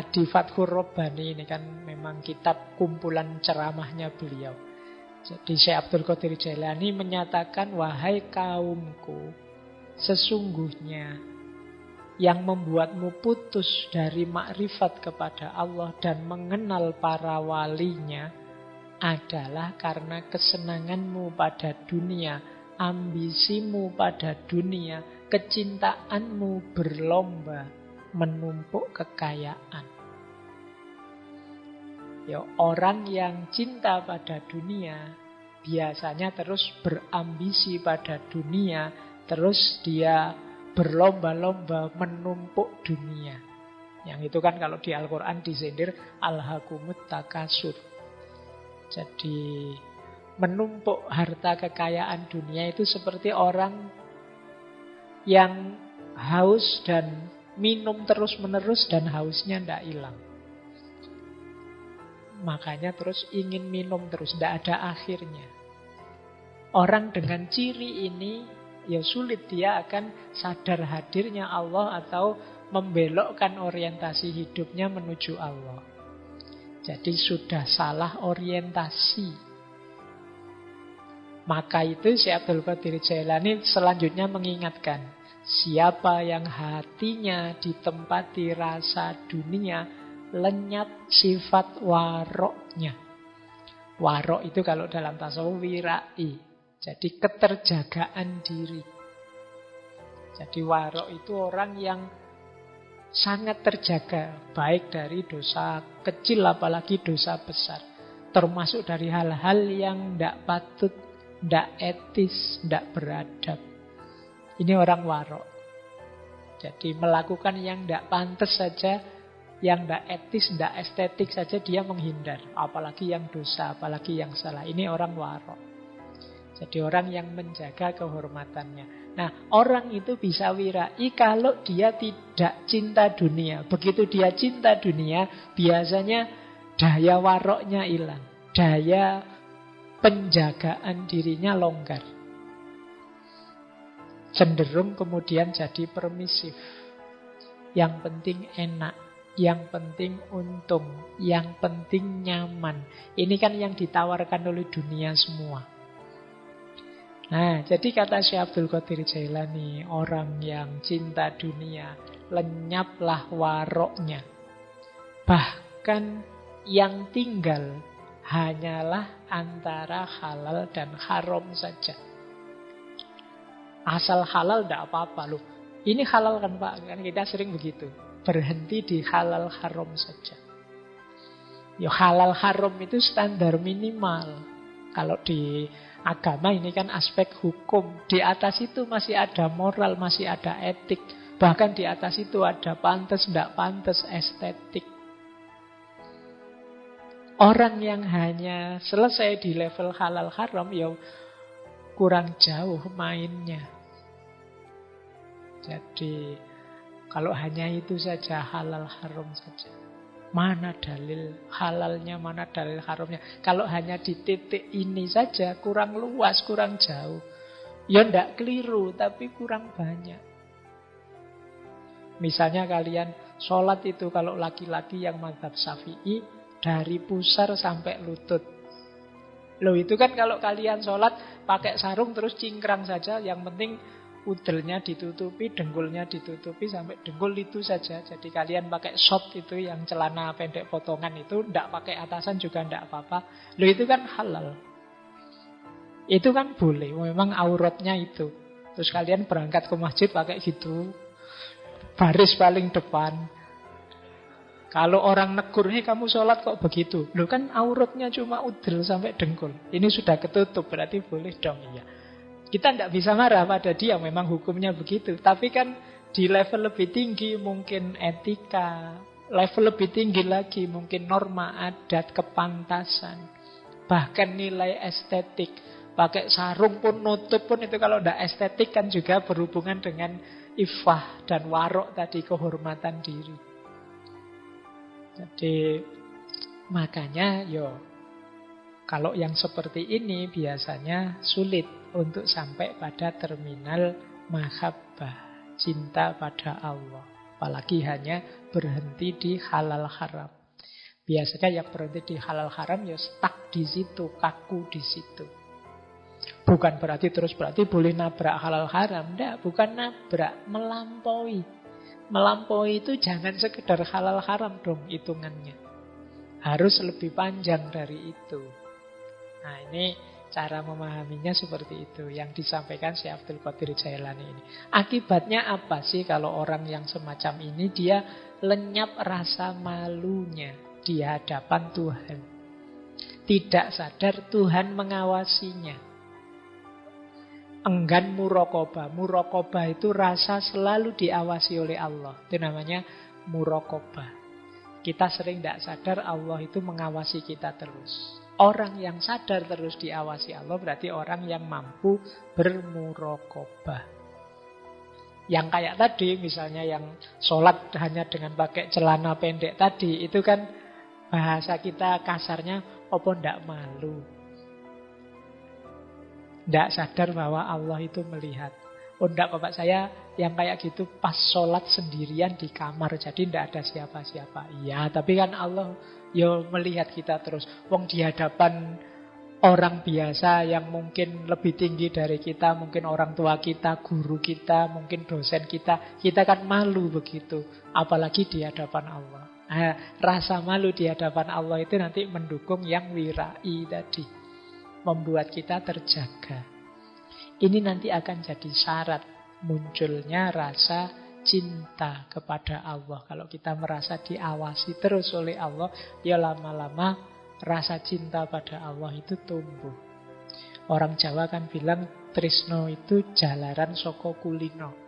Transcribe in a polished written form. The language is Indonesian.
di Fathur Rabbani ini kan memang kitab kumpulan ceramahnya beliau. Jadi Syekh Abdul Qadir Jailani menyatakan, wahai kaumku, sesungguhnya yang membuatmu putus dari makrifat kepada Allah dan mengenal para walinya adalah karena kesenanganmu pada dunia, ambisimu pada dunia, kecintaanmu berlomba menumpuk kekayaan. Ya, orang yang cinta pada dunia biasanya terus berambisi pada dunia, terus dia berlomba-lomba menumpuk dunia. Yang itu kan kalau di Al-Quran disindir alhaqumut takasur. Jadi menumpuk harta kekayaan dunia itu seperti orang yang haus dan minum terus-menerus dan hausnya tidak hilang. Makanya terus ingin minum terus, tidak ada akhirnya. Orang dengan ciri ini ya sulit dia akan sadar hadirnya Allah atau membelokkan orientasi hidupnya menuju Allah. Jadi sudah salah orientasi. Maka itu Syekh Abdul Qadir Jailani selanjutnya mengingatkan, siapa yang hatinya ditempati rasa dunia, lenyap sifat waroknya. Warok itu kalau dalam tasawuf wirai, jadi keterjagaan diri. Jadi warok itu orang yang sangat terjaga, baik dari dosa kecil apalagi dosa besar. Termasuk dari hal-hal yang tidak patut, tidak etis, tidak beradab. Ini orang warok. Jadi melakukan yang tidak pantas saja, yang tidak etis, tidak estetik saja dia menghindar. Apalagi yang dosa, apalagi yang salah. Ini orang warok. Jadi orang yang menjaga kehormatannya. Nah, orang itu bisa wirai kalau dia tidak cinta dunia. Begitu dia cinta dunia, biasanya daya waroknya hilang. Daya penjagaan dirinya longgar. Cenderung kemudian jadi permisif. Yang penting enak, yang penting untung, yang penting nyaman. Ini kan yang ditawarkan oleh dunia semua. Nah, jadi kata Syekh Abdul Qadir Jailani, orang yang cinta dunia, lenyaplah waroknya. Bahkan yang tinggal hanyalah antara halal dan haram saja. Asal halal tidak apa-apa loh. Ini halal kan Pak, kan kita sering begitu. Berhenti di halal haram saja. Ya halal haram itu standar minimal. Kalau di agama ini kan aspek hukum. Di atas itu masih ada moral, masih ada etik. Bahkan di atas itu ada pantas, tidak pantas, estetik. Orang yang hanya selesai di level halal haram, ya kurang jauh mainnya. Jadi kalau hanya itu saja, halal haram saja, mana dalil halalnya, mana dalil haramnya. Kalau hanya di titik ini saja, kurang luas, kurang jauh. Ya ndak keliru, tapi kurang banyak. Misalnya kalian sholat itu, kalau laki-laki yang mazhab Syafi'i, dari pusar sampai lutut. Loh itu kan kalau kalian sholat pakai sarung terus cingkrang saja, yang penting udelnya ditutupi, dengkulnya ditutupi, sampai dengkul itu saja. Jadi kalian pakai short itu, yang celana pendek potongan itu, ndak pakai atasan juga ndak apa-apa. Loh itu kan halal. Itu kan boleh, memang auratnya itu. Terus kalian berangkat ke masjid pakai gitu, baris paling depan. Kalau orang negur, kamu sholat kok begitu? Loh kan auratnya cuma udel sampai dengkul. Ini sudah ketutup, berarti boleh dong. Iya. Kita tidak bisa marah pada dia, memang hukumnya begitu. Tapi kan di level lebih tinggi mungkin etika, level lebih tinggi lagi mungkin norma adat, kepantasan, bahkan nilai estetik. Pakai sarung pun, nutup pun, itu kalau tidak estetik kan juga berhubungan dengan iffah dan warok tadi, kehormatan diri. Jadi makanya kalau yang seperti ini biasanya sulit untuk sampai pada terminal mahabbah, cinta pada Allah. Apalagi hanya berhenti di halal haram. Biasanya yang berhenti di halal haram ya stuck di situ, kaku di situ. Bukan berarti boleh nabrak halal haram. Tidak, bukan nabrak, melampaui. Melampaui itu jangan sekedar halal haram dong hitungannya. Harus lebih panjang dari itu. Nah, ini cara memahaminya seperti itu yang disampaikan Syekh Abdul Qadir Jailani ini. Akibatnya apa sih kalau orang yang semacam ini dia lenyap rasa malunya di hadapan Tuhan. Tidak sadar Tuhan mengawasinya. Enggan muraqabah. Muraqabah itu rasa selalu diawasi oleh Allah. Itu namanya muraqabah. Kita sering tidak sadar Allah itu mengawasi kita terus. Orang yang sadar terus diawasi Allah berarti orang yang mampu bermuraqabah. Yang kayak tadi misalnya yang sholat hanya dengan pakai celana pendek tadi, itu kan bahasa kita kasarnya apa ndak malu. Ndak sadar bahwa Allah itu melihat. Oh ndak Bapak, saya yang kayak gitu pas sholat sendirian di kamar, jadi ndak ada siapa-siapa. Iya, tapi kan Allah ya melihat kita terus. Wong di hadapan orang biasa yang mungkin lebih tinggi dari kita, mungkin orang tua kita, guru kita, mungkin dosen kita kan malu begitu. Apalagi di hadapan Allah. Nah, rasa malu di hadapan Allah itu nanti mendukung yang wirai tadi. Membuat kita terjaga. Ini nanti akan jadi syarat munculnya rasa cinta kepada Allah. Kalau kita merasa diawasi terus oleh Allah, ya lama-lama rasa cinta pada Allah itu tumbuh. Orang Jawa kan bilang tresno itu jalaran saka kulino.